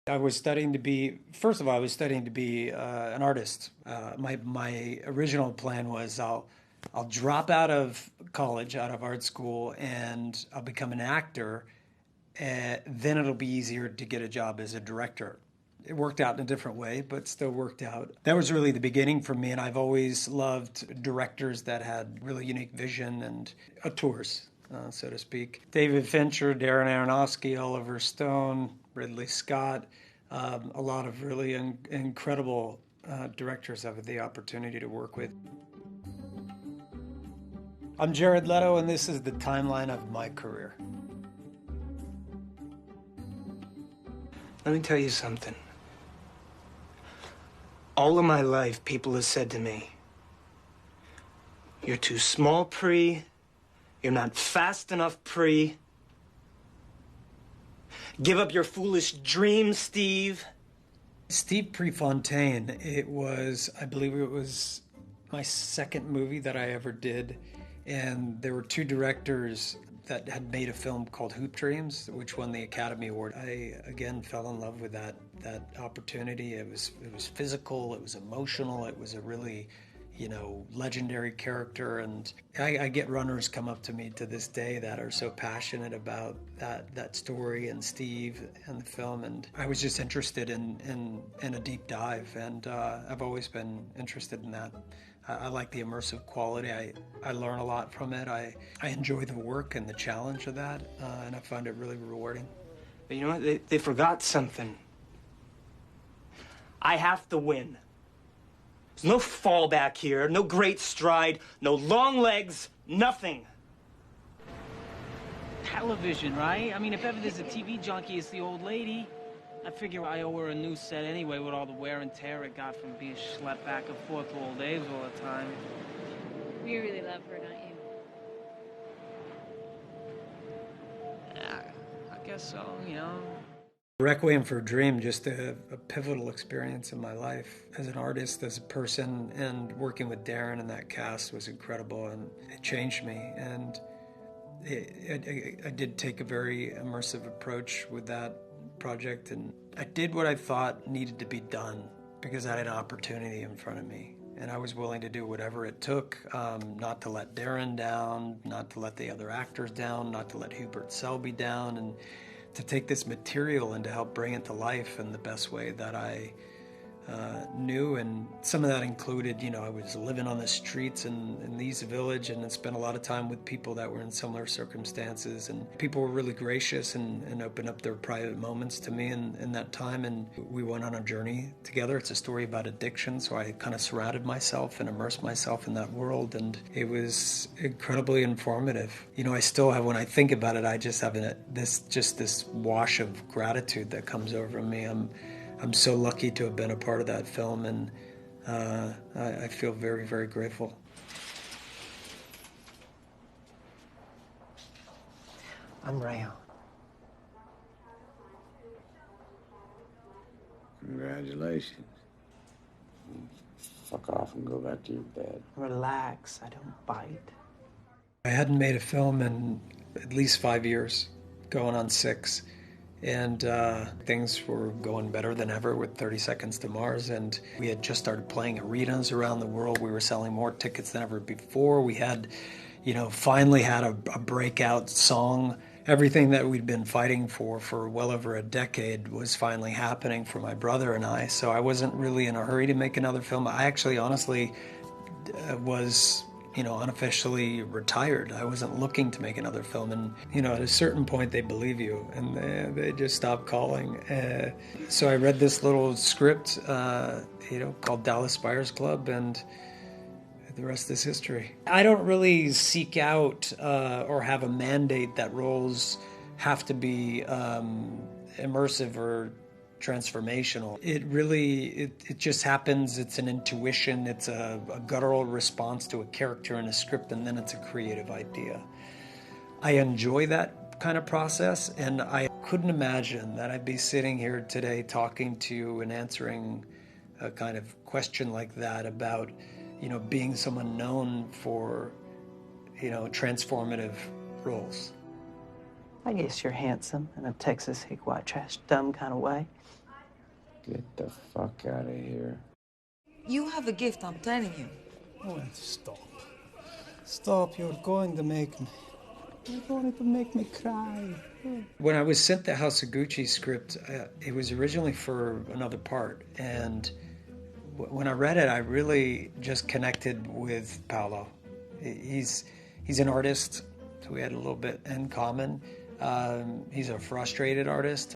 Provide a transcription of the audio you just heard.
I was studying to be, first of all, I was studying to be an artist. My original plan was I'll drop out of college, out of art school, and I'll become an actor. Then it'll be easier to get a job as a director. It worked out in a different way, but still worked out. That was really the beginning for me, and I've always loved directors that had really unique vision and auteurs, so to speak. David Fincher, Darren Aronofsky, Oliver Stone, Ridley Scott, a lot of really incredible directors I've had the opportunity to work with. I'm Jared Leto, and this is the timeline of my career. Let me tell you something. All of my life, people have said to me, "You're too small, Pre. You're not fast enough, Pre. Give up your foolish dreams, Steve." Steve Prefontaine, I believe it was my second movie that I ever did. And there were two directors that had made a film called Hoop Dreams, which won the Academy Award. I again fell in love with that opportunity. It was physical, it was emotional, it was a really, legendary character. And I get runners come up to me to this day that are so passionate about that story and Steve and the film. And I was just interested in a deep dive, and I've always been interested in that. I like the immersive quality. I learn a lot from it. I enjoy the work and the challenge of that, and I find it really rewarding. But you know what? They forgot something. I have to win. There's no fallback here, no great stride, no long legs, nothing. Television, right? I mean, if ever there's a TV junkie, it's the old lady. I figure I owe her a new set anyway with all the wear and tear it got from being schlepped back and forth to old Abe's all the time. You really love her, don't you? Yeah, I guess so, Requiem for a Dream, just a pivotal experience in my life as an artist, as a person, and working with Darren and that cast was incredible, and it changed me. And I did take a very immersive approach with that project, and I did what I thought needed to be done because I had an opportunity in front of me, and I was willing to do whatever it took, not to let Darren down, not to let the other actors down, not to let Hubert Selby down, and to take this material and to help bring it to life in the best way that I knew. And some of that included, I was living on the streets in the East Village, and I spent a lot of time with people that were in similar circumstances, and people were really gracious and opened up their private moments to me in that time, and we went on a journey together. It's a story about addiction, so I kind of surrounded myself and immersed myself in that world, and it was incredibly informative. I still have, when I think about it, I just have this wash of gratitude that comes over me. I'm so lucky to have been a part of that film, and I feel very, very grateful. I'm Rayo. Congratulations. Fuck off and go back to your bed. Relax, I don't bite. I hadn't made a film in at least 5 years, going on 6. And things were going better than ever with 30 Seconds to Mars, and we had just started playing arenas around the world. We were selling more tickets than ever before. We had, finally had a breakout song. Everything that we'd been fighting for well over a decade was finally happening for my brother and I, so I wasn't really in a hurry to make another film. I actually honestly was unofficially retired. I wasn't looking to make another film, and at a certain point they believe you, and they just stop calling. So I read this little script, called Dallas Buyers Club, and the rest is history. I don't really seek out or have a mandate that roles have to be immersive or transformational. It just happens. It's an intuition. It's a guttural response to a character in a script, and then it's a creative idea. I enjoy that kind of process, and I couldn't imagine that I'd be sitting here today talking to you and answering a kind of question like that about, being someone known for, transformative roles. I guess you're handsome in a Texas hick white trash dumb kind of way. Get the fuck out of here. You have a gift, I'm telling you. Oh, stop. Stop, you're going to make me. You're going to make me cry. When I was sent the House of Gucci script, it was originally for another part. And when I read it, I really just connected with Paolo. He's an artist, so we had a little bit in common. He's a frustrated artist.